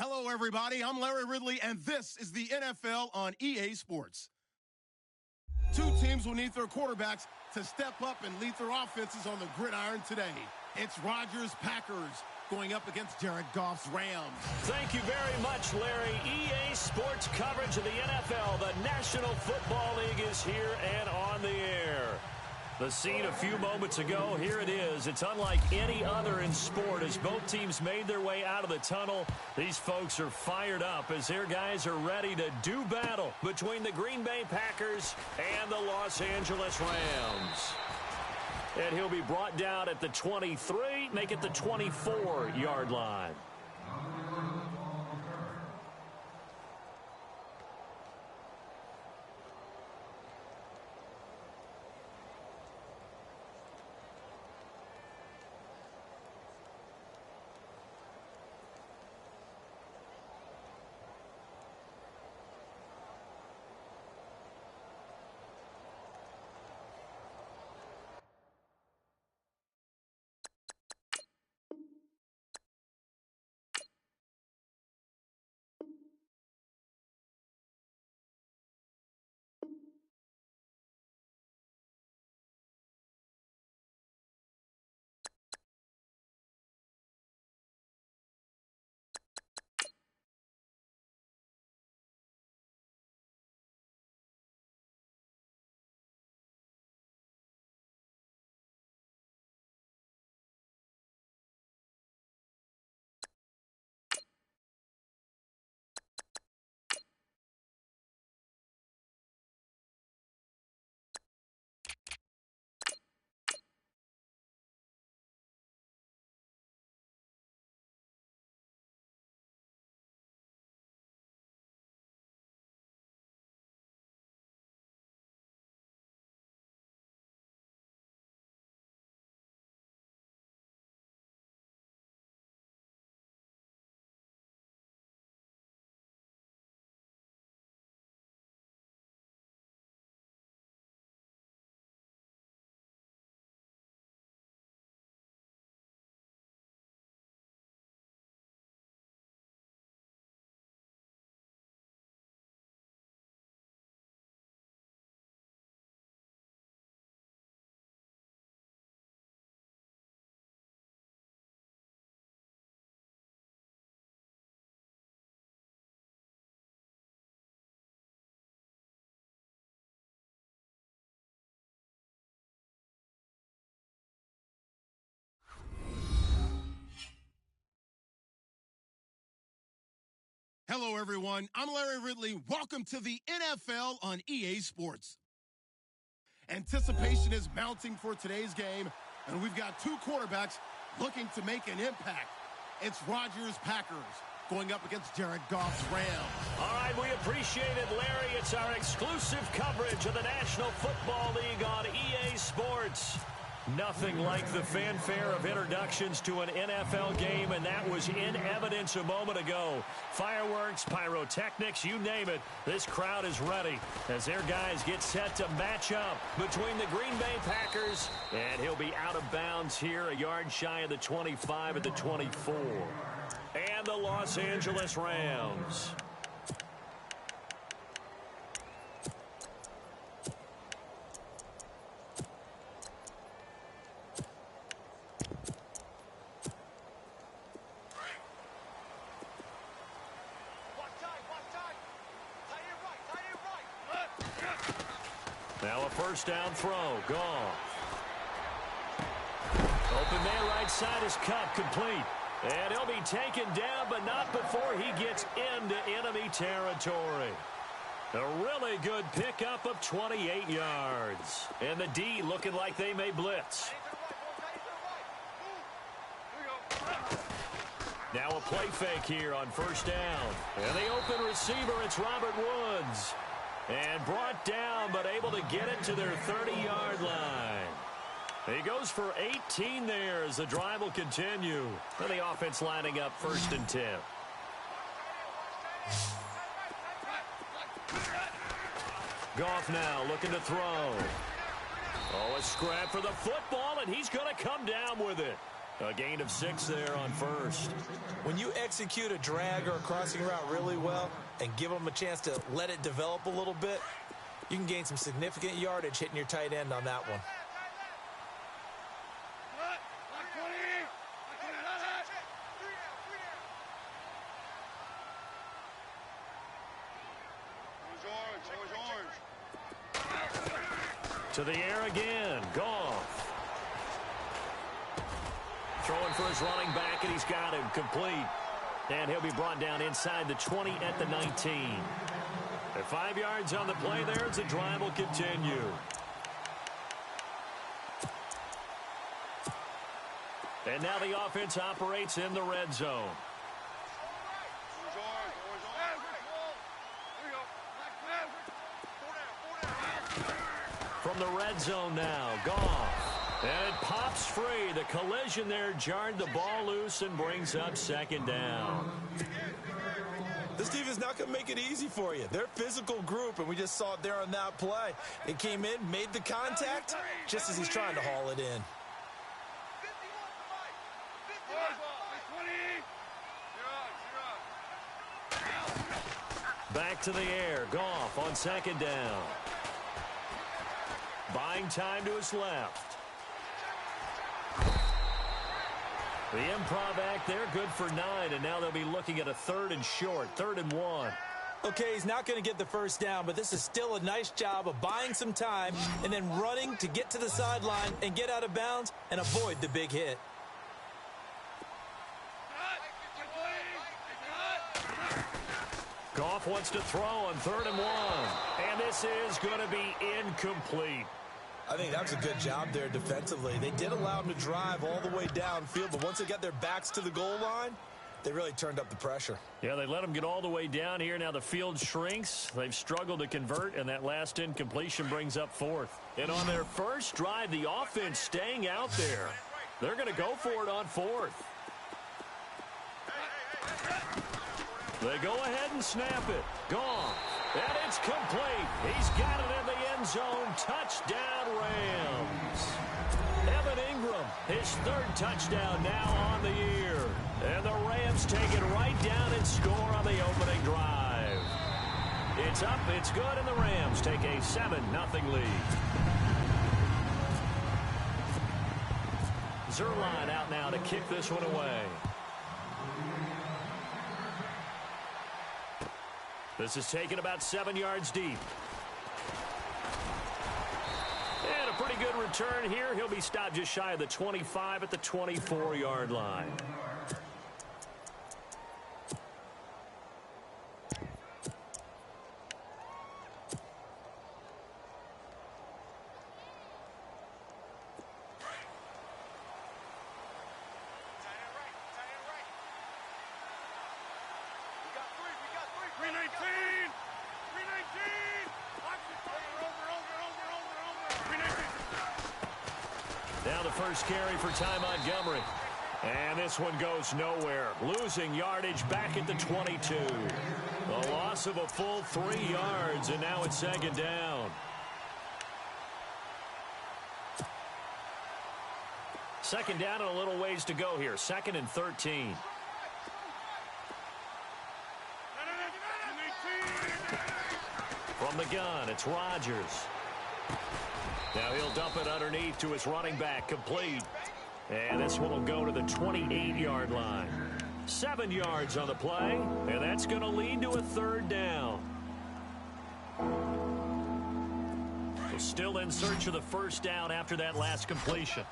Hello, everybody. I'm Larry Ridley, and this is the NFL on EA Sports. Two teams will need their quarterbacks to step up and lead their offenses on the gridiron today. It's Rodgers' Packers going up against Jared Goff's Rams. Thank you very much, Larry. EA Sports coverage of the NFL. The National Football League is here and on the air. The scene a few moments ago, here it is. It's unlike any other in sport as both teams made their way out of the tunnel. These folks are fired up as their guys are ready to do battle between the Green Bay Packers and the Los Angeles Rams. And he'll be brought down at the 23, make it the 24-yard line. Hello, everyone. I'm Larry Ridley. Welcome to the NFL on EA Sports. Anticipation is mounting for today's game, and we've got two quarterbacks looking to make an impact. It's Rodgers' Packers going up against Jared Goff's Rams. All right, we appreciate it, Larry. It's our exclusive coverage of the National Football League on EA Sports. Nothing like the fanfare of introductions to an NFL game, and that was in evidence a moment ago. Fireworks, pyrotechnics, you name it. This crowd is ready as their guys get set to match up between the Green Bay Packers, and he'll be out of bounds here, a yard shy of the 25 at the 24. And the Los Angeles Rams. Now a first down throw. Goff. Open man right side is cut. Complete. And he'll be taken down, but not before he gets into enemy territory. A really good pickup of 28 yards. And the D looking like they may blitz. Now a play fake here on first down. And the open receiver, it's Robert Woods. And brought down, but able to get it to their 30-yard line. He goes for 18 there as the drive will continue. And the offense lining up 1st and 10. Goff now looking to throw. Oh, a scrap for the football, and he's going to come down with it. A gain of 6 there on first. When you execute a drag or a crossing route really well and give them a chance to let it develop a little bit, you can gain some significant yardage hitting your tight end on that one. To the air again. Goff. Throwing for his running back, and he's got him complete. And he'll be brought down inside the 20 at the 19. At 5 yards on the play there as the drive will continue. And now the offense operates in the red zone. From the red zone now, Goff. And it pops free. The collision there jarred the ball loose and brings up second down. This defense is not going to make it easy for you. They're a physical group, and we just saw it there on that play. It came in, made the contact, just as he's trying to haul it in. Back to the air. Goff on second down. Buying time to his left. The improv act there, good for 9, and now they'll be looking at a 3rd and short, 3rd and 1. Okay, he's not going to get the first down, but this is still a nice job of buying some time and then running to get to the sideline and get out of bounds and avoid the big hit. Goff wants to throw on 3rd and 1, and this is going to be incomplete. I think that was a good job there defensively. They did allow him to drive all the way downfield, but once they got their backs to the goal line, they really turned up the pressure. Yeah, they let him get all the way down here. Now the field shrinks. They've struggled to convert, and that last incompletion brings up 4th. And on their first drive, the offense staying out there. They're going to go for it on 4th. They go ahead and snap it. Gone. And it's complete. He's got it in the end zone. Touchdown, Rams. Evan Ingram, his 3rd touchdown now on the year. And the Rams take it right down and score on the opening drive. It's up, it's good, and the Rams take a 7-0 lead. Zerline out now to kick this one away. This is taken about 7 yards deep. And a pretty good return here. He'll be stopped just shy of the 25 at the 24-yard line. Now the first carry for Ty Montgomery. And this one goes nowhere. Losing yardage back at the 22. A loss of a full 3 yards, and now it's second down. Second down and a little ways to go here. 2nd and 13. From the gun, it's Rodgers. Now he'll dump it underneath to his running back, complete. And this one will go to the 28-yard line. 7 yards on the play, and that's going to lead to a 3rd down. So still in search of the first down after that last completion.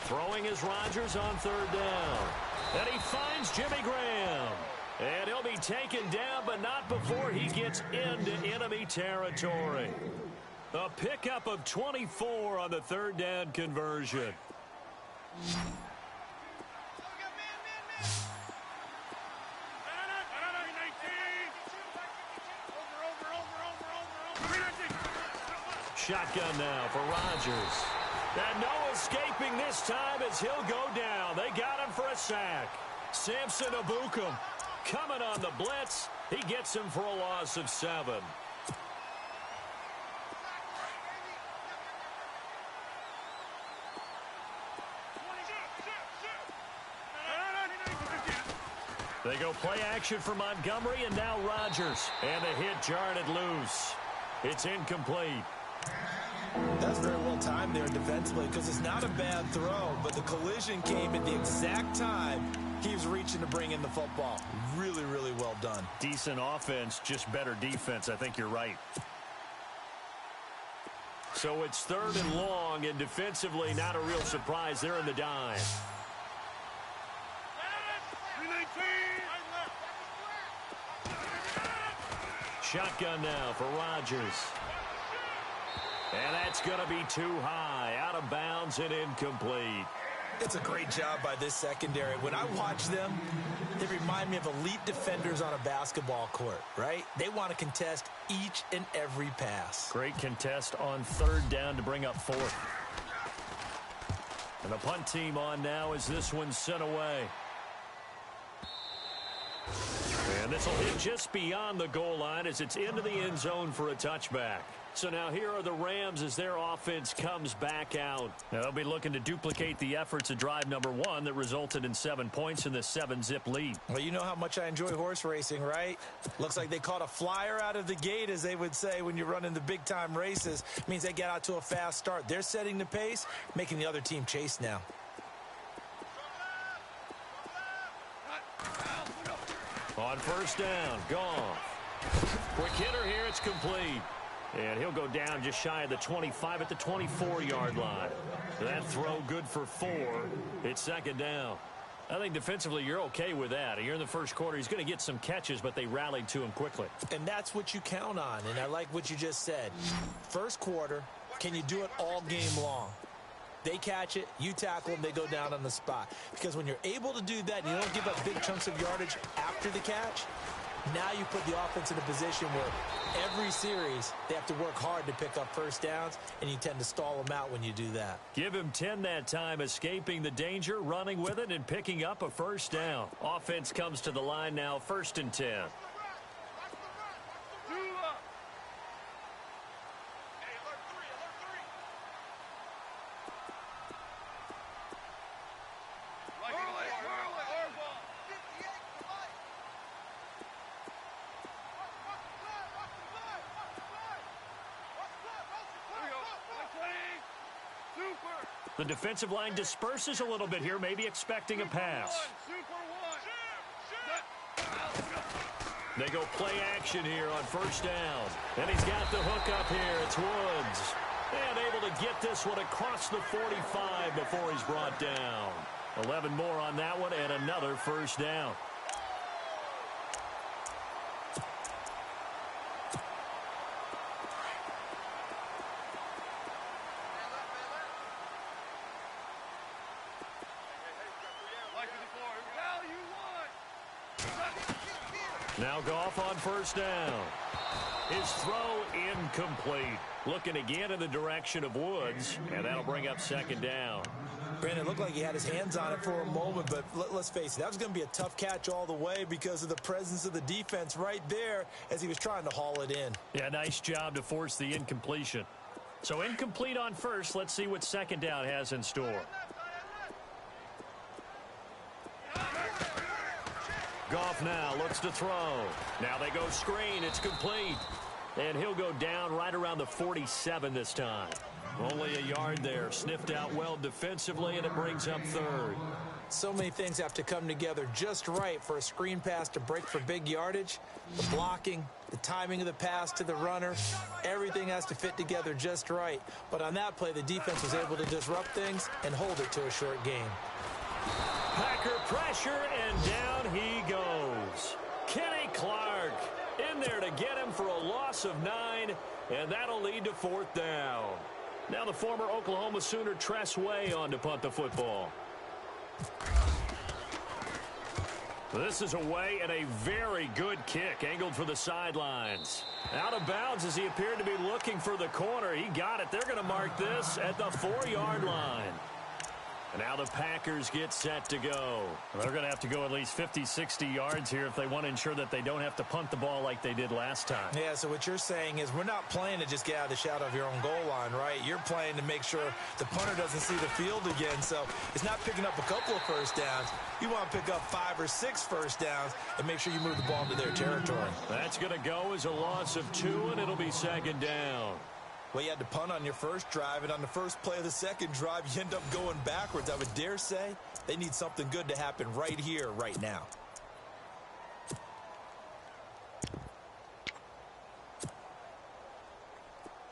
Throwing is Rodgers on 3rd down. And he finds Jimmy Graham. And he'll be taken down, but not before he gets into enemy territory. A pickup of 24 on the 3rd down conversion. Shotgun now for Rodgers. And no escaping this time as he'll go down. They got him for a sack. Samson Ebukam coming on the blitz. He gets him for a loss of 7. They go play action for Montgomery, and now Rodgers. And the hit jarred it loose. It's incomplete. That's very well timed there defensively because it's not a bad throw, but the collision came at the exact time he was reaching to bring in the football. Really, really well done. Decent offense, just better defense. I think you're right. So it's 3rd and long, and defensively not a real surprise. They're in the dime. Shotgun now for Rodgers. And that's going to be too high. Out of bounds and incomplete. It's a great job by this secondary. When I watch them, they remind me of elite defenders on a basketball court, right? They want to contest each and every pass. Great contest on 3rd down to bring up 4th. And the punt team on now as this one's sent away. And this will hit just beyond the goal line as it's into the end zone for a touchback. So now here are the Rams as their offense comes back out. Now they'll be looking to duplicate the efforts of drive number 1 that resulted in 7 points in the 7-zip lead. Well, you know how much I enjoy horse racing, right? Looks like they caught a flyer out of the gate, as they would say when you're running the big-time races. It means they get out to a fast start. They're setting the pace, making the other team chase now. On 1st down, Goff. Quick hitter here, it's complete. And he'll go down just shy of the 25 at the 24-yard line. That throw good for 4. It's 2nd down. I think defensively you're okay with that. Here in the first quarter, he's going to get some catches, but they rallied to him quickly. And that's what you count on, and I like what you just said. First quarter, can you do it all game long? They catch it, you tackle them, they go down on the spot. Because when you're able to do that and you don't give up big chunks of yardage after the catch, now you put the offense in a position where every series they have to work hard to pick up 1st downs, and you tend to stall them out when you do that. Give him 10 that time, escaping the danger, running with it, and picking up a 1st down. Offense comes to the line now, 1st and 10. The defensive line disperses a little bit here, maybe expecting a pass. They go play action here on 1st down. And he's got the hook up here. It's Woods. And able to get this one across the 45 before he's brought down. 11 more on that one and another 1st down. Now Goff on 1st down. His throw incomplete. Looking again in the direction of Woods, and that'll bring up 2nd down. Brandon, it looked like he had his hands on it for a moment, but let's face it, that was going to be a tough catch all the way because of the presence of the defense right there as he was trying to haul it in. Yeah, nice job to force the incompletion. So incomplete on 1st. Let's see what 2nd down has in store. Goff now looks to throw. Now they go screen. It's complete. And he'll go down right around the 47 this time. Only a yard there. Sniffed out well defensively, and it brings up 3rd. So many things have to come together just right for a screen pass to break for big yardage. The blocking, the timing of the pass to the runner, everything has to fit together just right. But on that play, the defense was able to disrupt things and hold it to a short game. Packer pressure, and down he goes. Kenny Clark in there to get him for a loss of 9, and that'll lead to 4th down. Now the former Oklahoma Sooner Tress Way on to punt the football. This is away and a very good kick, angled for the sidelines. Out of bounds as he appeared to be looking for the corner. He got it. They're going to mark this at the 4-yard line. And now the Packers get set to go. They're going to have to go at least 50, 60 yards here if they want to ensure that they don't have to punt the ball like they did last time. Yeah, so what you're saying is we're not playing to just get out of the shadow of your own goal line, right? You're playing to make sure the punter doesn't see the field again. So it's not picking up a couple of first downs. You want to pick up 5 or 6 first downs and make sure you move the ball into their territory. That's going to go as a loss of 2, and it'll be second down. Well, you had to punt on your first drive, and on the first play of the second drive, you end up going backwards. I would dare say they need something good to happen right here, right now.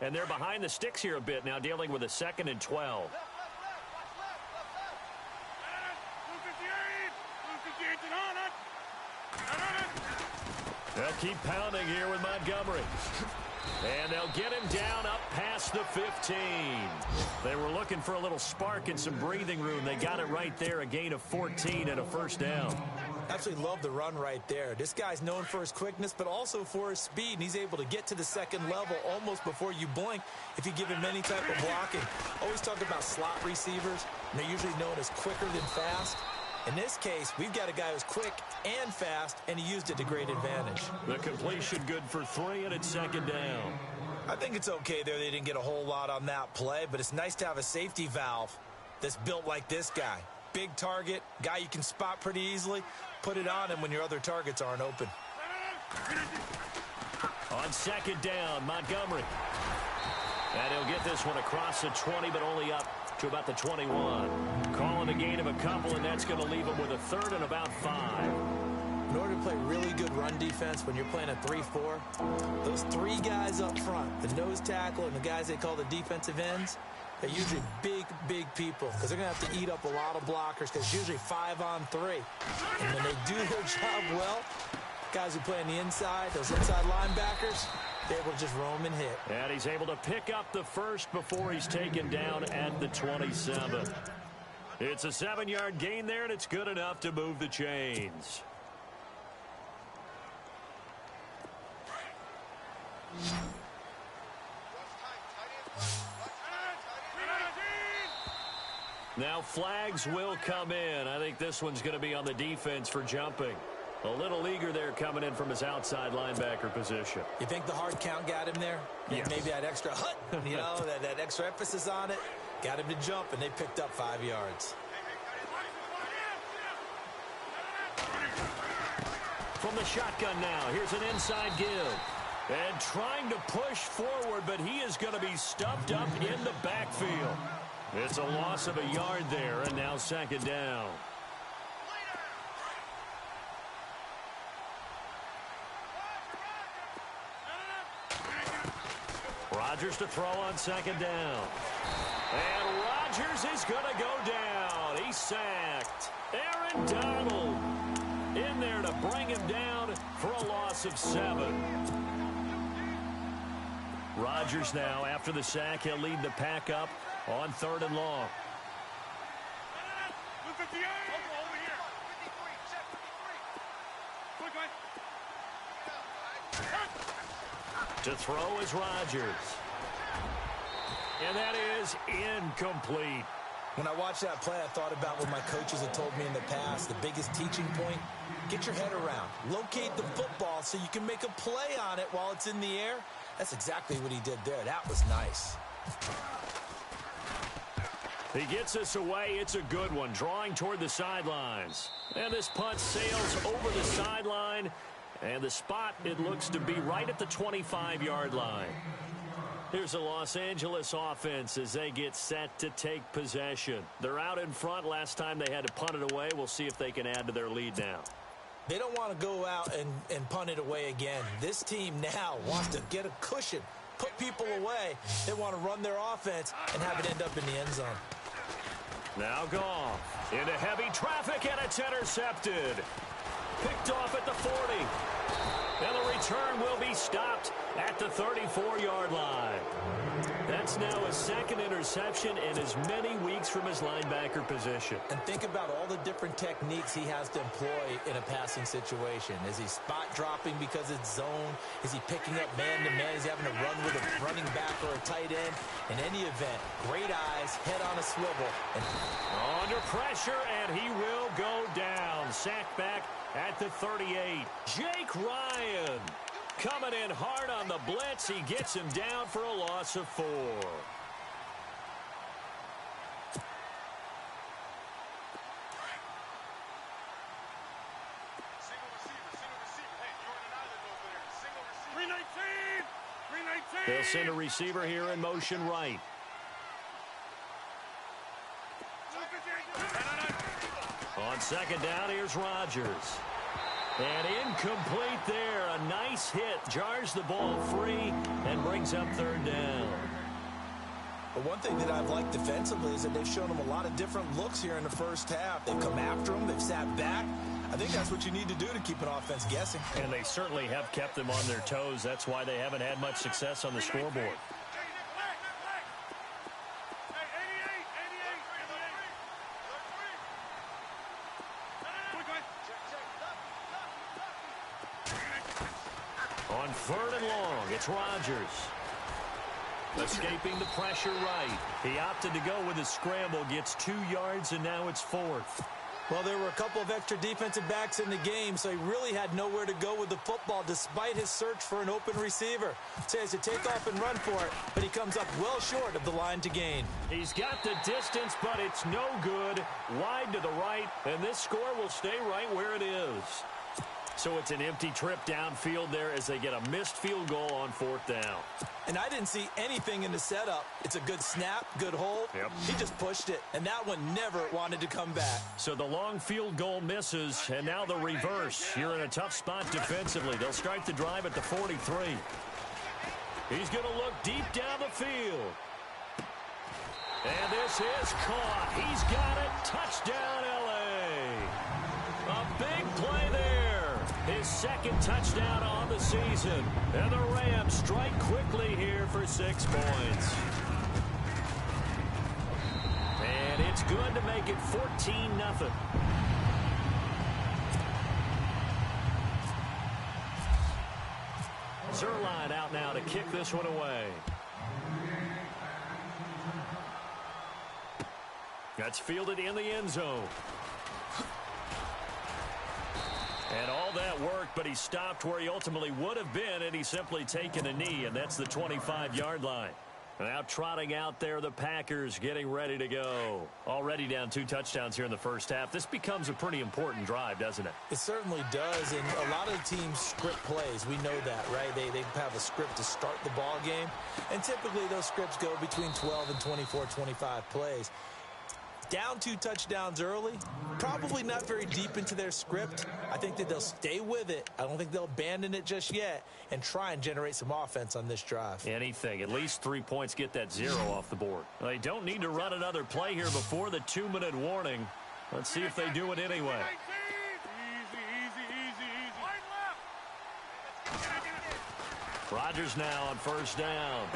And they're behind the sticks here a bit now, dealing with a 2nd and 12. They'll keep pounding here with Montgomery. And they'll get him down up past the 15. They were looking for a little spark and some breathing room. They got it right there, a gain of 14 and a first down. Absolutely love the run right there. This guy's known for his quickness, but also for his speed, and he's able to get to the second level almost before you blink if you give him any type of blocking. Always talk about slot receivers, and they're usually known as quicker than fast. In this case, we've got a guy who's quick and fast, and he used it to great advantage. The completion good for 3, and it's second down. I think it's okay there. They didn't get a whole lot on that play, but it's nice to have a safety valve that's built like this guy. Big target, guy you can spot pretty easily. Put it on him when your other targets aren't open. On second down, Montgomery. And he'll get this one across the 20, but only up to about the 21. Calling a gain of a couple, and that's going to leave him with a 3rd and about 5. In order to play really good run defense when you're playing a 3-4, those 3 guys up front, the nose tackle and the guys they call the defensive ends, they're usually big, big people because they're going to have to eat up a lot of blockers because it's usually 5 on 3. And when they do their job well, guys who play on the inside, those inside linebackers, they're able to just roam and hit. And he's able to pick up the first before he's taken down at the 27. It's a 7-yard gain there, and it's good enough to move the chains. Now flags will come in. I think this one's going to be on the defense for jumping. A little eager there coming in from his outside linebacker position. You think the hard count got him there? Yeah. Maybe that extra that extra emphasis on it got him to jump, and they picked up 5 yards. From the shotgun now, here's an inside give. And trying to push forward, but he is going to be stuffed up in the backfield. It's a loss of a yard there, and now second down. Rodgers to throw on second down. And Rodgers is going to go down. He's sacked. Aaron Donald in there to bring him down for a loss of 7. Rodgers now, after the sack, he'll lead the pack up on 3rd and long. To throw is Rodgers. And that is incomplete. When I watched that play, I thought about what my coaches had told me in the past. The biggest teaching point, get your head around. Locate the football so you can make a play on it while it's in the air. That's exactly what he did there. That was nice. He gets us away. It's a good one, drawing toward the sidelines. And this punt sails over the sideline. And the spot, it looks to be right at the 25-yard line. Here's the Los Angeles offense as they get set to take possession. They're out in front. Last time they had to punt it away. We'll see if they can add to their lead now. They don't want to go out and punt it away again. This team now wants to get a cushion, put people away. They want to run their offense and have it end up in the end zone. Now Goff into heavy traffic, and it's intercepted. Picked off at the 40. And the return will be stopped at the 34-yard line. That That's now his second interception in as many weeks from his linebacker position. And think about all the different techniques he has to employ in a passing situation. Is he spot dropping because it's zone? Is he picking up man-to-man? Is he having to run with a running back or a tight end? In any event, great eyes, head on a swivel. And under pressure, and he will go down. Sacked back at the 38. Jake Ryan coming in hard on the blitz. He gets him down for a loss of 4. They'll send a receiver here in motion right. On second down, here's Rodgers. And incomplete there. A nice hit. Jars the ball free and brings up third down. But one thing that I've liked defensively is that they've shown him a lot of different looks here in the first half. They've come after him. They've sat back. I think that's what you need to do to keep an offense guessing. And they certainly have kept them on their toes. That's why they haven't had much success on the scoreboard. On third and long, it's Rodgers. Escaping the pressure right. He opted to go with his scramble, gets 2 yards, and now it's 4th. Well, there were a couple of extra defensive backs in the game, so he really had nowhere to go with the football despite his search for an open receiver. So he has to take off and run for it, but he comes up well short of the line to gain. He's got the distance, but it's no good. Wide to the right, and this score will stay right where it is. So it's an empty trip downfield there as they get a missed field goal on 4th down. And I didn't see anything in the setup. It's a good snap, good hold. Yep. He just pushed it, and that one never wanted to come back. So the long field goal misses, and now the reverse. You're in a tough spot defensively. They'll start the drive at the 43. He's going to look deep down the field. And this is caught. He's got it. Touchdown, L.A. A big play there. His second touchdown on the season. And the Rams strike quickly here for 6 points. And it's good to make it 14-0. Zerline out now to kick this one away. That's fielded in the end zone. And all that worked, but he stopped where he ultimately would have been, and he's simply taken a knee, and that's the 25-yard line. Now trotting out there, the Packers getting ready to go. Already down 2 touchdowns here in the first half. This becomes a pretty important drive, doesn't it? It certainly does, and a lot of the teams script plays. We know that, right? They have a script to start the ball game, and typically those scripts go between 12 and 24, 25 plays. Down 2 touchdowns early, probably not very deep into their script. I think that they'll stay with it. I don't think they'll abandon it just yet and try and generate some offense on this drive. Anything. At least 3 points, get that 0 off the board. They don't need to run another play here before the 2-minute warning. Let's see if they do it anyway. Rodgers now on first down.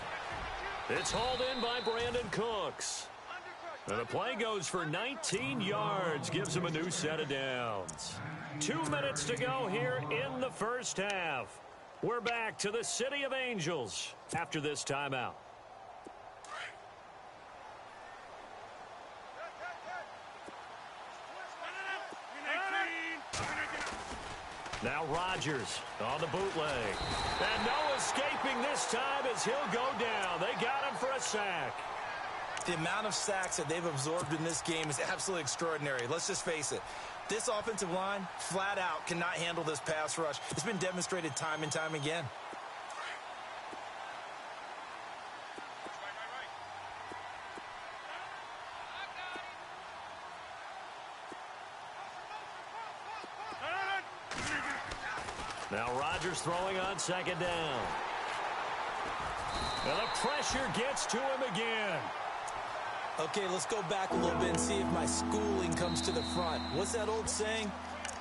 It's hauled in by Brandon Cooks. And the play goes for 19 yards, gives him a new set of downs. 2 minutes to go here in the first half. We're back to the City of Angels after this timeout. Now Rodgers on the bootleg. And no escaping this time as he'll go down. They got him for a sack. The amount of sacks that they've absorbed in this game is absolutely extraordinary. Let's just face it. This offensive line, flat out, cannot handle this pass rush. It's been demonstrated time and time again. Now Rodgers throwing on second down. And the pressure gets to him again. Okay, let's go back a little bit and see if my schooling comes to the front. What's that old saying?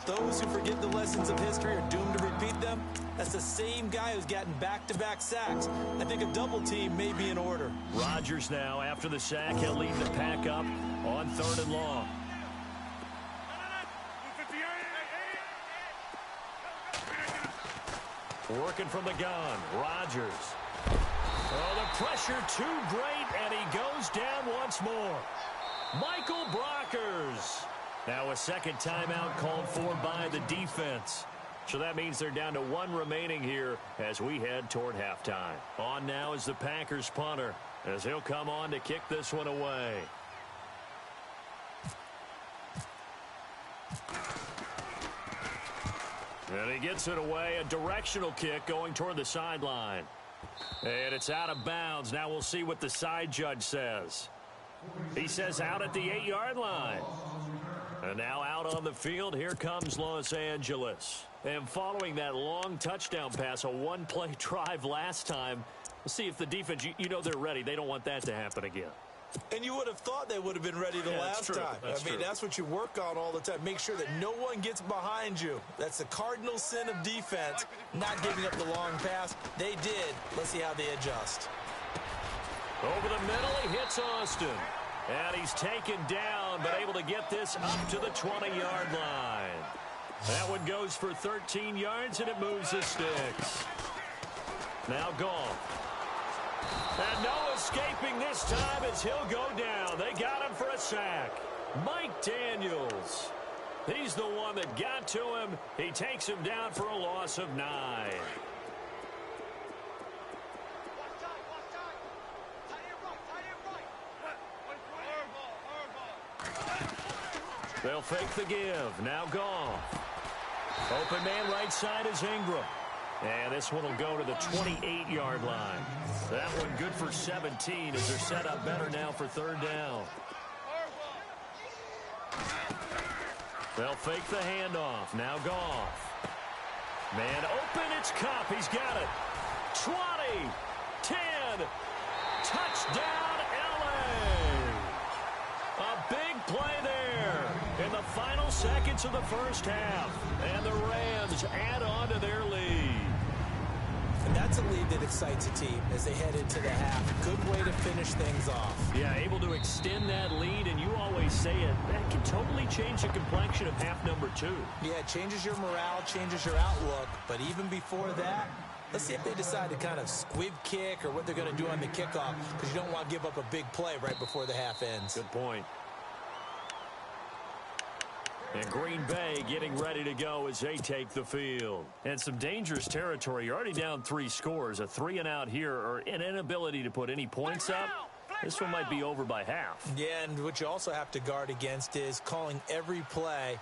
Those who forget the lessons of history are doomed to repeat them. That's the same guy who's gotten back-to-back sacks. I think a double team may be in order. Rodgers now, after the sack, he'll lead the pack up on 3rd and long. Working from the gun, Rodgers. Oh, the pressure too great, and he goes down once more. Michael Brockers. Now a second timeout called for by the defense. So that means they're down to 1 remaining here as we head toward halftime. On now is the Packers punter, as he'll come on to kick this one away. And he gets it away, a directional kick going toward the sideline. And it's out of bounds. Now we'll see what the side judge says. He says out at the 8-yard line. And now out on the field, here comes Los Angeles. And following that long touchdown pass, a 1-play drive last time, we'll see if the defense, you know they're ready. They don't want that to happen again. And you would have thought they would have been ready the last time. That's what you work on all the time. Make sure that no one gets behind you. That's the cardinal sin of defense, not giving up the long pass. They did. Let's see how they adjust. Over the middle, he hits Austin. And he's taken down, but able to get this up to the 20-yard line. That one goes for 13 yards, and it moves the sticks. Now Goff. And no escaping this time as he'll go down. They got him for a sack. Mike Daniels. He's the one that got to him. He takes him down for a loss of 9. They'll fake the give. Now Goff. Open man right side is Ingram. And this one will go to the 28-yard line. That one good for 17 as they're set up better now for 3rd down. They'll fake the handoff. Now Goff. Man open, it's Kupp. He's got it. 20, 10, touchdown LA. A big play there in the final seconds of the first half. And the Rams add on to their lead. And that's a lead that excites a team as they head into the half. Good way to finish things off. Yeah, able to extend that lead, and you always say it, that can totally change the complexion of half number 2. Yeah, it changes your morale, changes your outlook. But even before that, let's see if they decide to kind of squib kick or what they're going to do on the kickoff, because you don't want to give up a big play right before the half ends. Good point. And Green Bay getting ready to go as they take the field. And some dangerous territory. You're already down 3 scores. A 3-and-out here or an inability to put any points up. This one might be over by half. Yeah, and what you also have to guard against is calling every play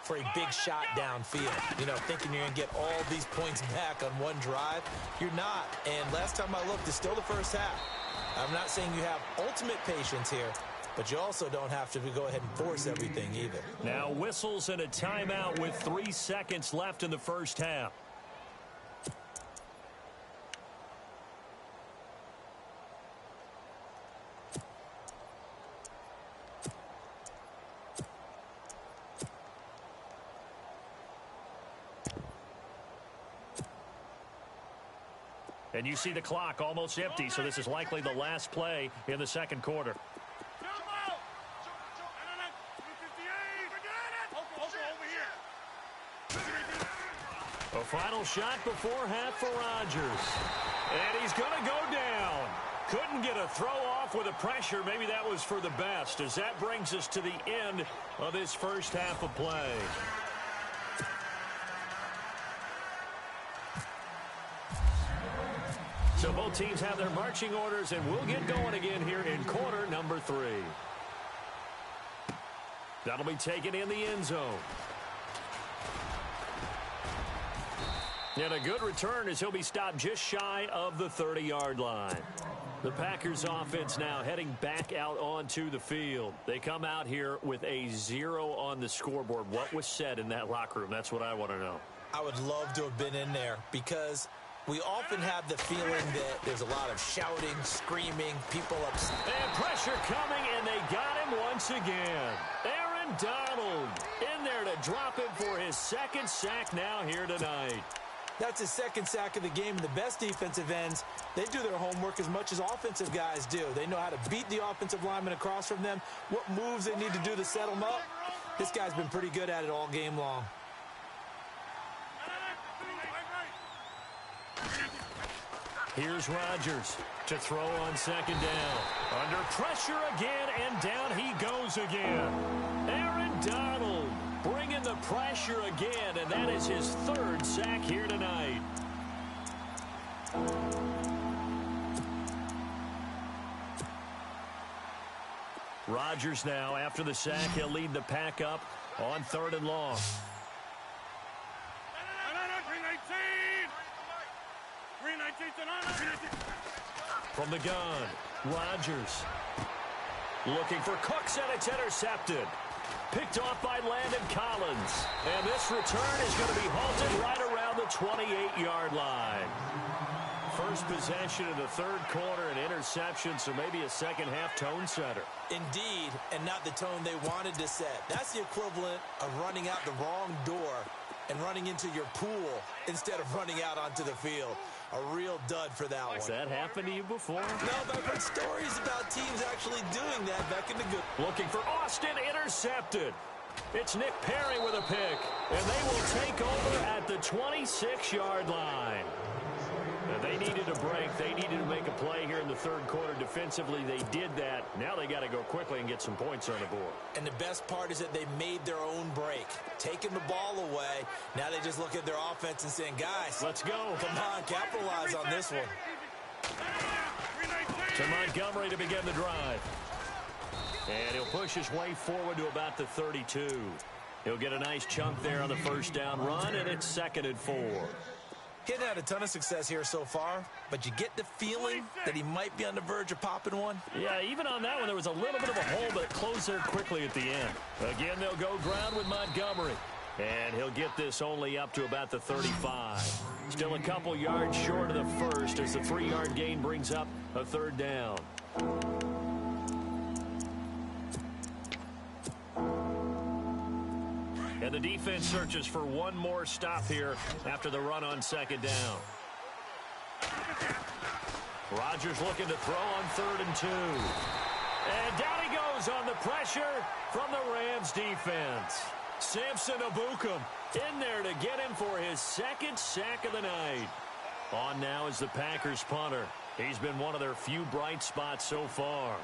for a big shot downfield. You know, thinking you're going to get all these points back on one drive. You're not. And last time I looked, it's still the first half. I'm not saying you have ultimate patience here, but you also don't have to go ahead and force everything either. Now whistles and a timeout with 3 seconds left in the first half. And you see the clock almost empty, so this is likely the last play in the second quarter. A final shot before half for Rodgers. And he's going to go down. Couldn't get a throw off with the pressure. Maybe that was for the best, as that brings us to the end of this first half of play. So both teams have their marching orders, and we'll get going again here in quarter number 3. That'll be taken in the end zone. And a good return as he'll be stopped just shy of the 30-yard line. The Packers offense now heading back out onto the field. They come out here with a 0 on the scoreboard. What was said in that locker room? That's what I want to know. I would love to have been in there, because we often have the feeling that there's a lot of shouting, screaming, people upset. And pressure coming, and they got him once again. Aaron Donald in there to drop him for his second sack now here tonight. That's his second sack of the game. And the best defensive ends, they do their homework as much as offensive guys do. They know how to beat the offensive lineman across from them, what moves they need to do to set them up. This guy's been pretty good at it all game long. Here's Rodgers to throw on second down. Under pressure again, and down he goes again. Aaron Donald bringing the pressure again, and that is his third sack here tonight. Rodgers now, after the sack, he'll lead the pack up on 3rd and long. From the gun, Rodgers looking for Cooks, and it's intercepted. Picked off by Landon Collins. And this return is going to be halted right around the 28-yard line. First possession of the 3rd quarter, an interception, so maybe a second-half tone setter. Indeed, and not the tone they wanted to set. That's the equivalent of running out the wrong door and running into your pool instead of running out onto the field. A real dud for that one. Has that happened to you before? No, but I've heard stories about teams actually doing that back in the good. Looking for Austin, intercepted. It's Nick Perry with a pick, and they will take over at the 26-yard line. Now, they needed a break. They needed to make a play here in the 3rd quarter. Defensively, they did that. Now they got to go quickly and get some points on the board. And the best part is that they made their own break, taking the ball away. Now they just look at their offense and saying, guys, let's go. Come on, capitalize on this one. To Montgomery to begin the drive. And he'll push his way forward to about the 32. He'll get a nice chunk there on the first down run, and it's 2nd and 4. He hadn't had a ton of success here so far, but you get the feeling that he might be on the verge of popping one. Yeah, even on that one, there was a little bit of a hole, but it closed there quickly at the end. Again, they'll go ground with Montgomery. And he'll get this only up to about the 35. Still a couple yards short of the first as the 3-yard gain brings up a 3rd down. And the defense searches for one more stop here after the run on 2nd down. Rodgers looking to throw on 3rd and 2. And down he goes on the pressure from the Rams defense. Samson Ebukam in there to get him for his 2nd sack of the night. On now is the Packers punter. He's been one of their few bright spots so far.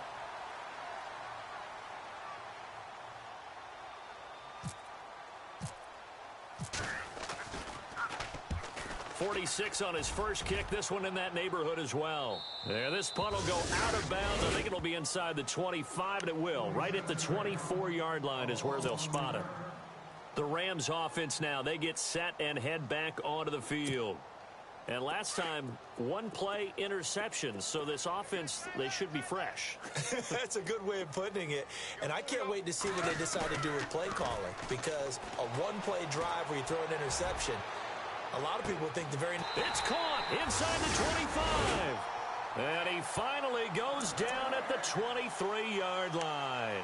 46 on his first kick. This one in that neighborhood as well. Yeah, this punt will go out of bounds. I think it'll be inside the 25, and it will. Right at the 24-yard line is where they'll spot it. The Rams offense now, they get set and head back onto the field. And last time, one play interception. So this offense, they should be fresh. That's a good way of putting it. And I can't wait to see what they decide to do with play calling. Because a one-play drive where you throw an interception, a lot of people think the very... It's caught inside the 25. And he finally goes down at the 23-yard line.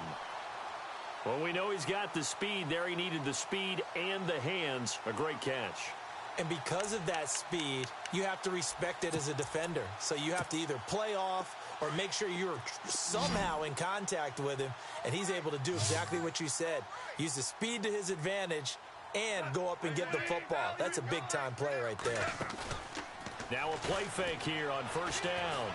Well, we know he's got the speed there. He needed the speed and the hands. A great catch. And because of that speed, you have to respect it as a defender. So you have to either play off or make sure you're somehow in contact with him. And he's able to do exactly what you said. Use the speed to his advantage and go up and get the football. That's a big-time play right there. Now a play fake here on first down.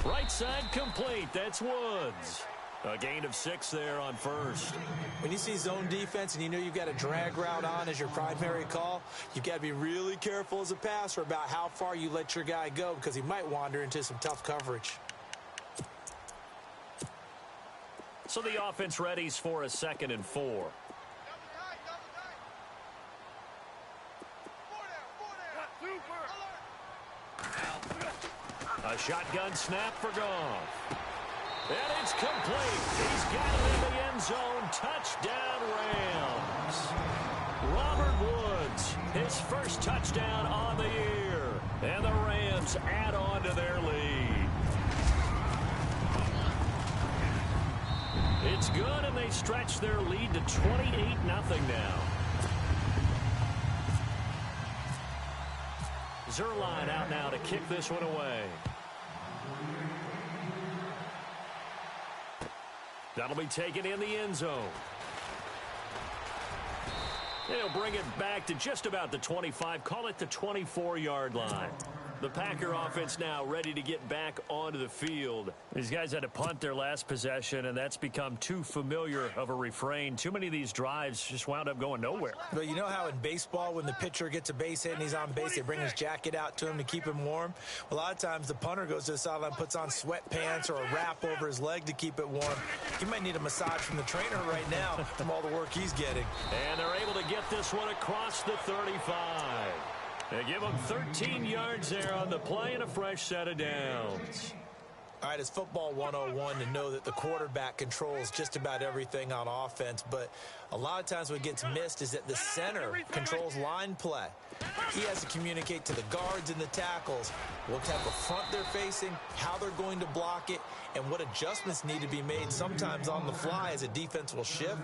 Right side complete. That's Woods. A gain of 6 there on first. When you see zone defense and you know you've got a drag route on as your primary call, you've got to be really careful as a passer about how far you let your guy go because he might wander into some tough coverage. So the offense readies for a 2nd and 4. A shotgun snap for Goff. And it's complete. He's got it in the end zone. Touchdown, Rams. Robert Woods, his first touchdown on the year. And the Rams add on to their lead. It's good, and they stretch their lead to 28-0 now. Zerline out now to kick this one away. That'll be taken in the end zone. They'll bring it back to just about the 25, call it the 24-yard line. The Packer offense now ready to get back onto the field. These guys had to punt their last possession, and that's become too familiar of a refrain. Too many of these drives just wound up going nowhere. But you know how in baseball, when the pitcher gets a base hit and he's on base, they bring his jacket out to him to keep him warm? A lot of times the punter goes to the sideline, puts on sweatpants or a wrap over his leg to keep it warm. He might need a massage from the trainer right now from all the work he's getting. And they're able to get this one across the 35. They give them 13 yards there on the play and a fresh set of downs. All right, it's football 101 to know that the quarterback controls just about everything on offense, but a lot of times what gets missed is that the center controls line play. He has to communicate to the guards and the tackles what type of front they're facing, how they're going to block it, and what adjustments need to be made sometimes on the fly as a defense will shift.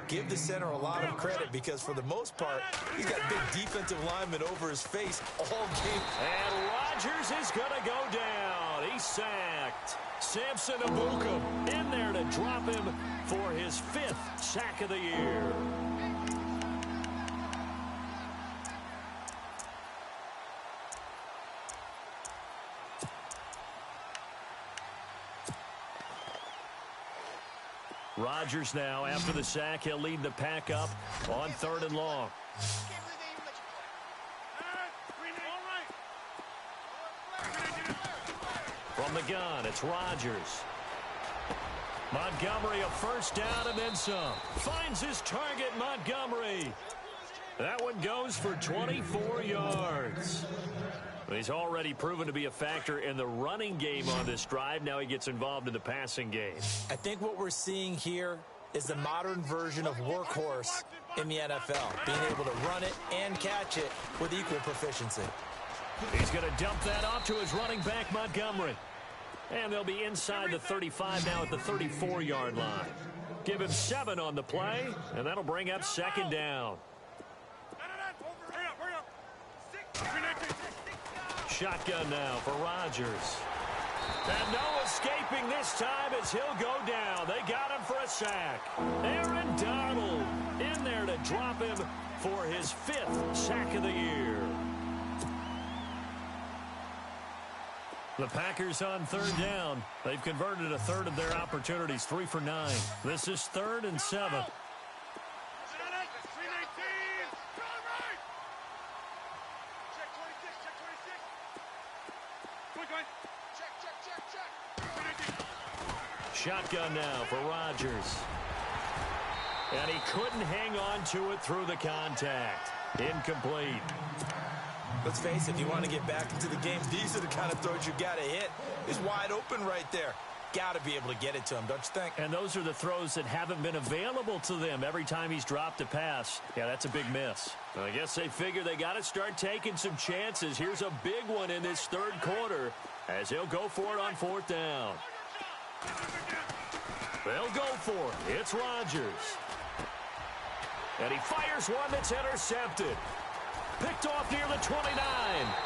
Give the center a lot of credit because for the most part, he's got big defensive linemen over his face all game. And Rodgers is going to go down. He's sacked. Samson Abukum in there to drop him for his 5th sack of the year. Rodgers now, after the sack, he'll lead the pack up on 3rd and long. From the gun, it's Rodgers. Montgomery, a first down and then some. Finds his target, Montgomery. That one goes for 24 yards. He's already proven to be a factor in the running game on this drive. Now he gets involved in the passing game. I think what we're seeing here is the modern version of workhorse in the NFL, being able to run it and catch it with equal proficiency. He's going to dump that off to his running back, Montgomery. And they'll be inside the 35 now at the 34-yard line. Give him 7 on the play, and that'll bring up 2nd down. Shotgun now for Rodgers. And no escaping this time as he'll go down. They got him for a sack. Aaron Donald in there to drop him for his 5th sack of the year. The Packers on 3rd down. They've converted a 1/3 of their opportunities, 3 for 9. This is 3rd and 7. Shotgun now for Rodgers. And he couldn't hang on to it through the contact. Incomplete. Let's face it, if you want to get back into the game, these are the kind of throws you got to hit. He's wide open right there. Got to be able to get it to him, don't you think? And those are the throws that haven't been available to them every time he's dropped a pass. Yeah, that's a big miss. Well, I guess they figure they got to start taking some chances. Here's a big one in this 3rd quarter as he'll go for it on 4th down. They'll go for it. It's Rodgers. And he fires one that's intercepted. Picked off near the 29.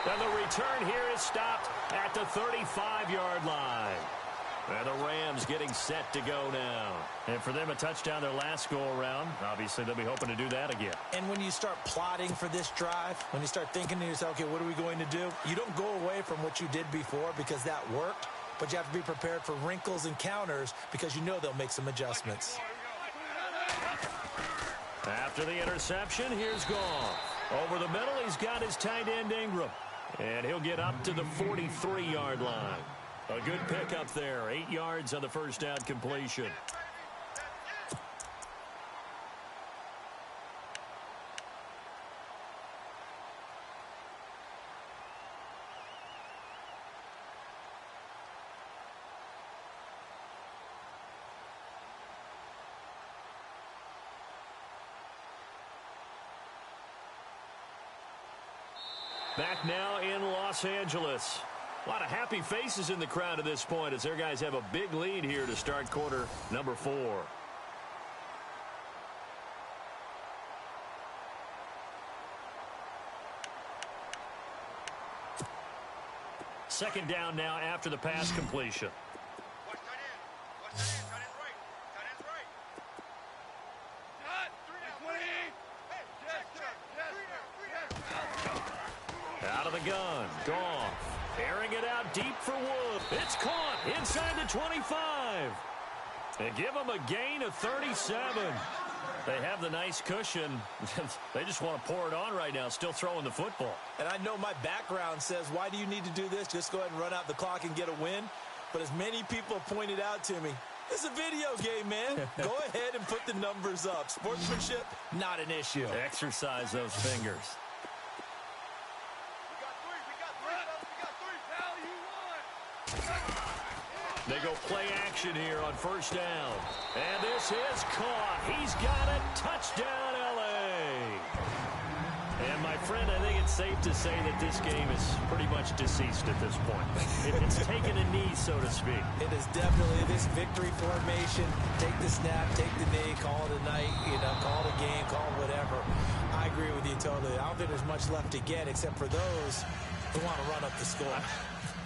And the return here is stopped at the 35-yard line. And the Rams getting set to go now. And for them, a touchdown their last go-around. Obviously, they'll be hoping to do that again. And when you start plotting for this drive, when you start thinking to yourself, okay, what are we going to do? You don't go away from what you did before because that worked. But you have to be prepared for wrinkles and counters because you know they'll make some adjustments. After the interception, here's Goff. Over the middle, he's got his tight end Ingram. And he'll get up to the 43-yard line. A good pickup there. 8 yards on the first down completion. Back now in Los Angeles. A lot of happy faces in the crowd at this point as their guys have a big lead here to start quarter number 4. Second down now after the pass completion. Out of the gun, Goff, airing it out deep for Wood. It's caught inside the 25. They give them a gain of 37. They have the nice cushion. They just want to pour it on right now, still throwing the football. And I know my background says, why do you need to do this? Just go ahead and run out the clock and get a win. But as many people have pointed out to me, it's a video game, man. Go ahead and put the numbers up. Sportsmanship, not an issue. Exercise those fingers. They go play action here on first down. And this is caught. He's got it. Touchdown, L.A. And, my friend, I think it's safe to say that this game is pretty much deceased at this point. It's taken a knee, so to speak. It is definitely this victory formation. Take the snap, take the knee, call it a night, call it a game, call it whatever. I agree with you totally. I don't think there's much left to get except for those who want to run up the score.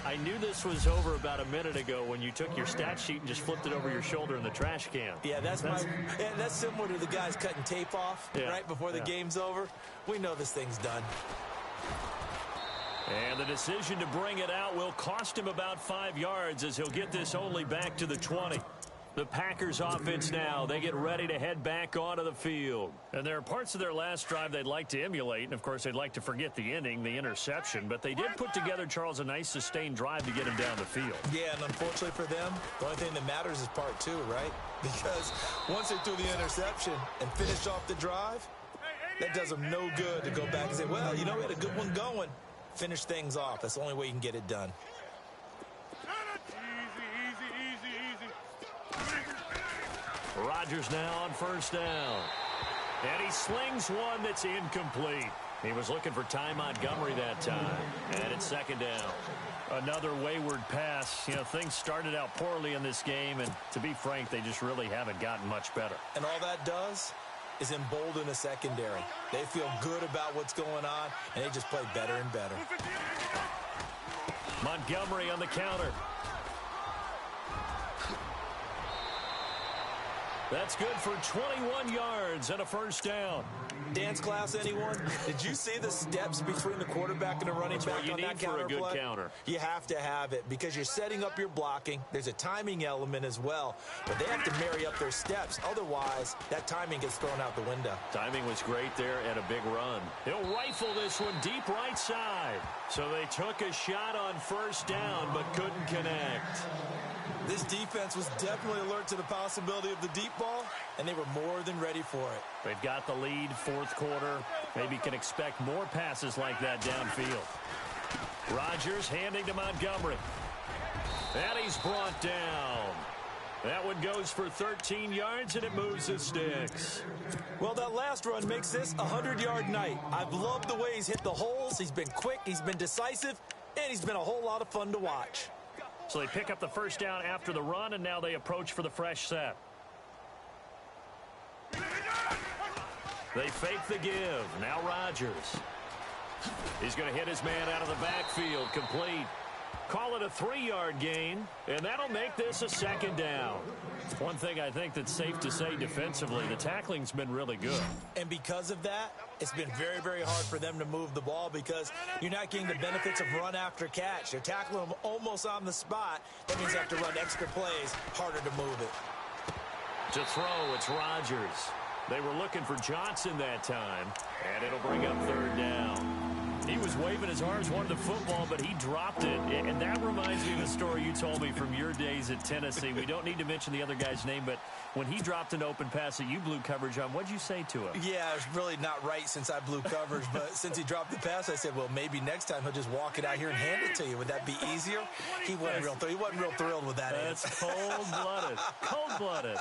I knew this was over about a minute ago when you took your stat sheet and just flipped it over your shoulder in the trash can. Yeah, that's similar to the guys cutting tape off right before the game's over. We know this thing's done. And the decision to bring it out will cost him about 5 yards as he'll get this only back to the 20. The Packers offense now, they get ready to head back onto the field. And there are parts of their last drive they'd like to emulate, and of course they'd like to forget the ending, the interception, but they did put together, Charles, a nice sustained drive to get him down the field. Yeah, and unfortunately for them, the only thing that matters is part two, right? Because once they threw the interception and finished off the drive, that does them no good to go back and say, well, we had a good one going. Finish things off. That's the only way you can get it done. Rodgers now on first down. And he slings one that's incomplete. He was looking for Ty Montgomery that time. And it's second down. Another wayward pass. Things started out poorly in this game, and to be frank, they just really haven't gotten much better. And all that does is embolden the secondary. They feel good about what's going on, and they just play better and better. Montgomery on the counter. That's good for 21 yards and a first down. Dance class, anyone? Did you see the steps between the quarterback and the running back on that counter play? For a good counter. You have to have it because you're setting up your blocking. There's a timing element as well, but they have to marry up their steps. Otherwise, that timing gets thrown out the window. Timing was great there and a big run. He'll rifle this one deep right side. So they took a shot on first down but couldn't connect. This defense was definitely alert to the possibility of the deep ball, and they were more than ready for it. They've got the lead, fourth quarter. Maybe can expect more passes like that downfield. Rodgers handing to Montgomery. And he's brought down. That one goes for 13 yards, and it moves the sticks. Well, that last run makes this a 100-yard night. I've loved the way he's hit the holes. He's been quick, he's been decisive, and he's been a whole lot of fun to watch. So they pick up the first down after the run, and now they approach for the fresh set. They fake the give. Now Rodgers. He's going to hit his man out of the backfield. Complete. Call it a 3-yard gain, and that'll make this a second down. One thing I think that's safe to say defensively, the tackling's been really good. And because of that, it's been very, very hard for them to move the ball because you're not getting the benefits of run after catch. They're tackling them almost on the spot. That means they have to run extra plays, harder to move it. To throw, it's Rodgers. They were looking for Johnson that time, and it'll bring up third down. He was waving his arms, wanted the football, but he dropped it. And that reminds me of a story you told me from your days at Tennessee. We don't need to mention the other guy's name, but when he dropped an open pass that you blew coverage on, what'd you say to him? Yeah, it's really not right since I blew coverage, but since he dropped the pass, I said, well, maybe next time he'll just walk it out here and hand it to you. Would that be easier? He wasn't real thrilled with that. That's cold-blooded. Cold-blooded.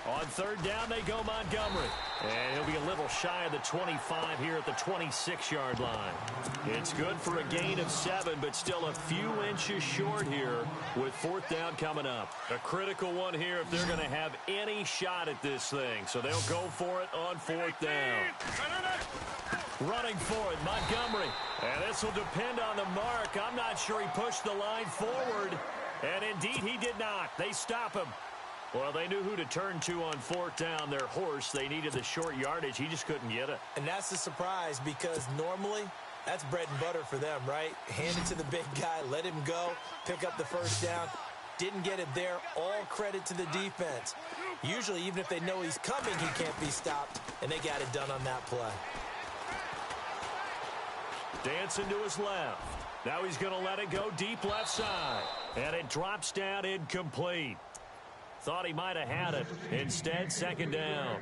On third down, they go Montgomery. And he'll be a little shy of the 25 here at the 26-yard line. It's good for a gain of 7, but still a few inches short here with fourth down coming up. A critical one here if they're going to have any shot at this thing. So they'll go for it on fourth down. Running for it, Montgomery. And this will depend on the mark. I'm not sure he pushed the line forward. And indeed, he did not. They stop him. Well, they knew who to turn to on fourth down. Their horse, they needed the short yardage. He just couldn't get it. And that's the surprise because normally that's bread and butter for them, right? Hand it to the big guy, let him go, pick up the first down. Didn't get it there. All credit to the defense. Usually, even if they know he's coming, he can't be stopped, and they got it done on that play. Dancing to his left. Now he's going to let it go deep left side. And it drops down incomplete. Thought he might have had it. Instead, second down.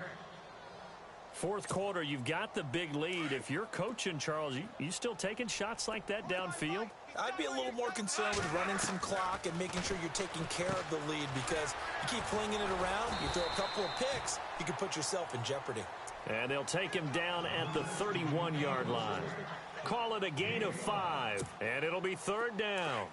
Fourth quarter, you've got the big lead. If you're coaching, Charles, you still taking shots like that downfield? I'd be a little more concerned with running some clock and making sure you're taking care of the lead because you keep flinging it around, you throw a couple of picks, you can put yourself in jeopardy. And they'll take him down at the 31-yard line. Call it a gain of 5, and it'll be third down.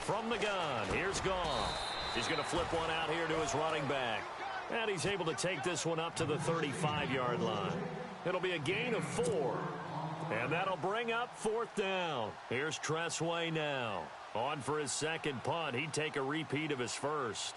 From the gun, here's Goff. He's going to flip one out here to his running back. And he's able to take this one up to the 35-yard line. It'll be a gain of 4. And that'll bring up fourth down. Here's Tressway now. On for his second punt. He'd take a repeat of his first.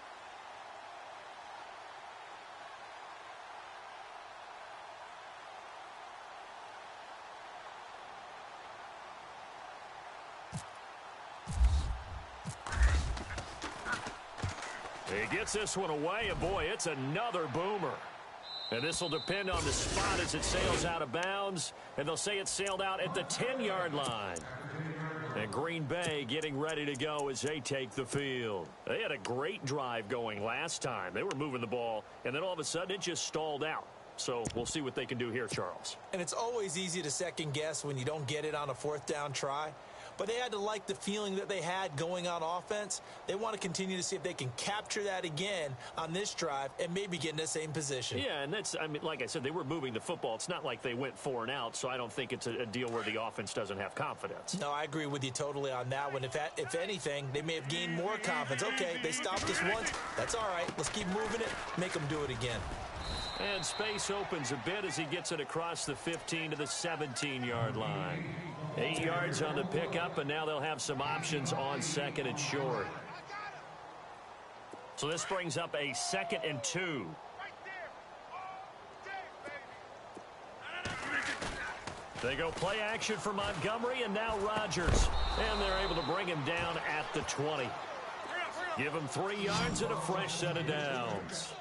He gets this one away, and boy, it's another boomer. And this will depend on the spot as it sails out of bounds, and they'll say it sailed out at the 10-yard line. And Green Bay getting ready to go as they take the field. They had a great drive going last time. They were moving the ball, and then all of a sudden it just stalled out. So we'll see what they can do here, Charles. And it's always easy to second guess when you don't get it on a fourth down try. But they had to like the feeling that they had going on offense. They want to continue to see if they can capture that again on this drive and maybe get in the same position. Yeah, and that's, I mean, like I said, they were moving the football. It's not like they went 4 and out, so I don't think it's a deal where the offense doesn't have confidence. No, I agree with you totally on that one. If anything, they may have gained more confidence. Okay, they stopped us once. That's all right. Let's keep moving it, make them do it again. And space opens a bit as he gets it across the 15 to the 17-yard line. 8 yards on the pickup, and now they'll have some options on second and short. So this brings up a 2nd and 2. They go play action for Montgomery, and now Rodgers. And they're able to bring him down at the 20. Give him 3 yards and a fresh set of downs.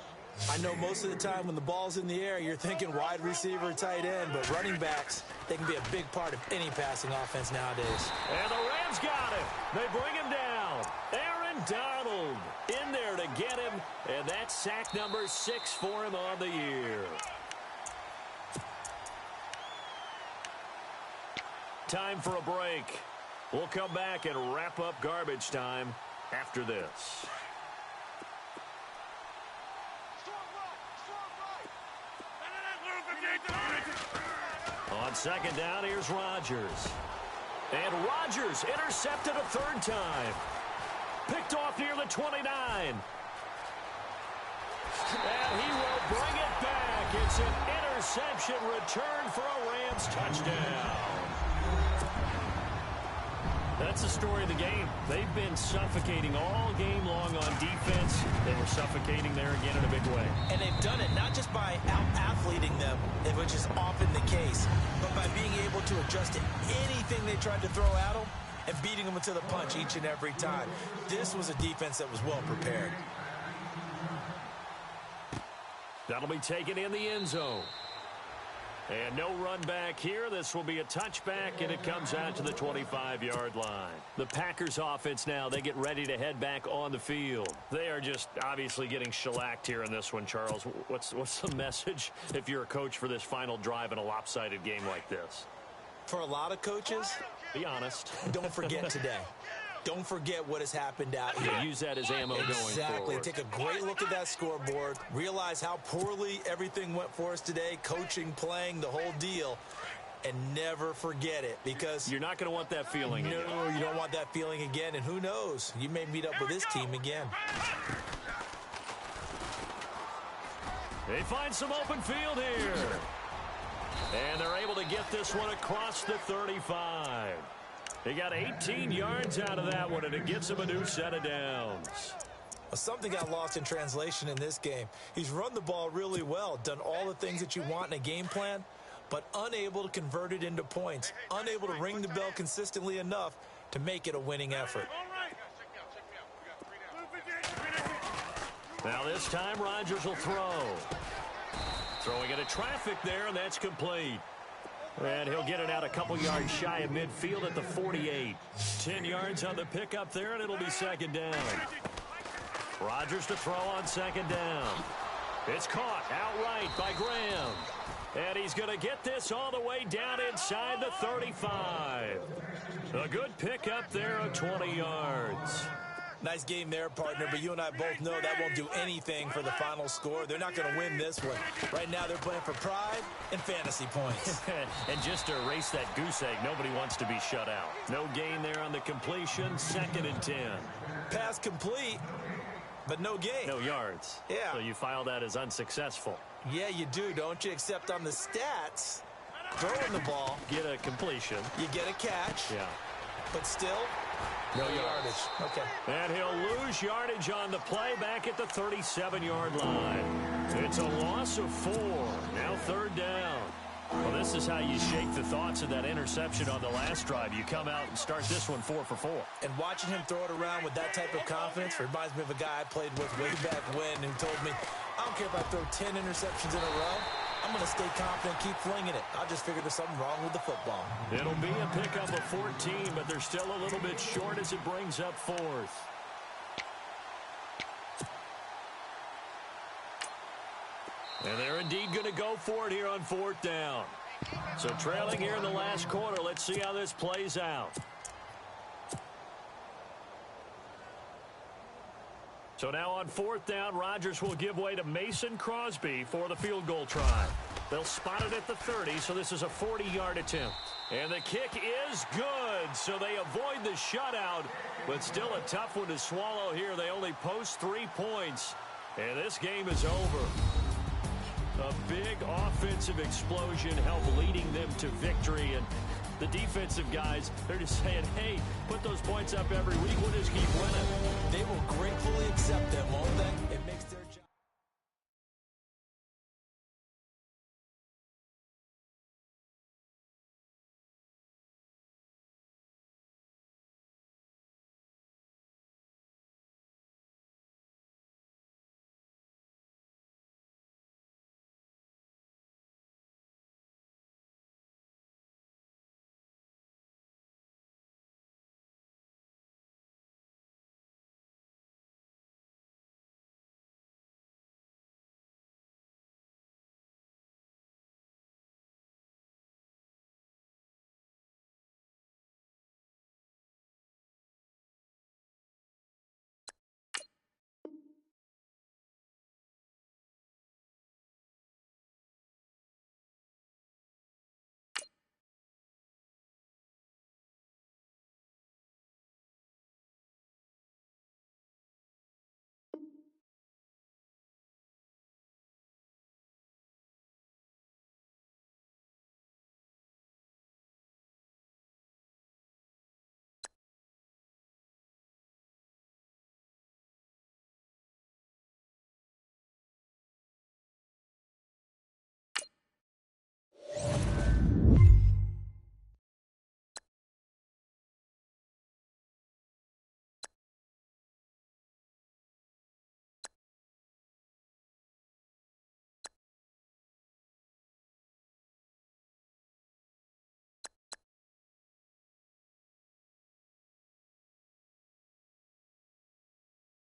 I know most of the time when the ball's in the air, you're thinking wide receiver, tight end, but running backs, they can be a big part of any passing offense nowadays. And the Rams got him. They bring him down. Aaron Donald in there to get him, and that's sack number 6 for him on the year. Time for a break. We'll come back and wrap up garbage time after this. On second down, here's Rodgers. And Rodgers intercepted a 3rd time. Picked off near the 29. And he will bring it back. It's an interception return for a Rams touchdown. That's the story of the game. They've been suffocating all game long on defense. They were suffocating there again in a big way. And they've done it not just by out-athleting them, which is often the case, but by being able to adjust to anything they tried to throw at them and beating them to the punch each and every time. This was a defense that was well prepared. That'll be taken in the end zone. And no run back here. This will be a touchback, and it comes out to the 25-yard line. The Packers offense now, they get ready to head back on the field. They are just obviously getting shellacked here in this one, Charles. What's the message if you're a coach for this final drive in a lopsided game like this? For a lot of coaches, be honest, don't forget today. Don't forget what has happened out here. Use that as ammo going forward. Exactly. Take a great look at that scoreboard. Realize how poorly everything went for us today. Coaching, playing, the whole deal. And never forget it, because you're not going to want that feeling again. No, you don't want that feeling again. And who knows? You may meet up with this team again. They find some open field here. And they're able to get this one across the 35. They got 18 yards out of that one, and it gets him a new set of downs. Well, something got lost in translation in this game. He's run the ball really well, done all the things that you want in a game plan, but unable to convert it into points, unable to ring the bell consistently enough to make it a winning effort. Now this time Rodgers will throw. Throwing into traffic there, and that's complete. And he'll get it out a couple yards shy of midfield at the 48. 10 yards on the pickup there, and it'll be second down. Rodgers to throw on second down. It's caught outright by Graham. And he's going to get this all the way down inside the 35. A good pickup there of 20 yards. Nice game there, partner, but you and I both know that won't do anything for the final score. They're not going to win this one. Right now, they're playing for pride and fantasy points. And just to erase that goose egg, nobody wants to be shut out. No gain there on the completion, 2nd and 10. Pass complete, but no gain. No yards. Yeah. So you file that as unsuccessful. Yeah, you do, don't you? Except on the stats, throwing the ball. Get a completion. You get a catch. Yeah. But still, no yardage. Okay. And he'll lose yardage on the play back at the 37-yard line. It's a loss of 4. Now 3rd down. Well, this is how you shake the thoughts of that interception on the last drive. You come out and start this one 4 for 4. And watching him throw it around with that type of confidence reminds me of a guy I played with way back when who told me, I don't care if I throw 10 interceptions in a row. I'm going to stay confident, keep flinging it. I just figured there's something wrong with the football. It'll be a pickup of 14, but they're still a little bit short as it brings up 4th. And they're indeed going to go for it here on 4th down. So trailing here in the last quarter. Let's see how this plays out. So now on 4th down, Rodgers will give way to Mason Crosby for the field goal try. They'll spot it at the 30, so this is a 40-yard attempt. And the kick is good, so they avoid the shutout, but still a tough one to swallow here. They only post 3 points, and this game is over. A big offensive explosion helped leading them to victory, and the defensive guys, they're just saying, hey, put those points up every week. We'll just keep winning. They will gratefully accept them, won't they?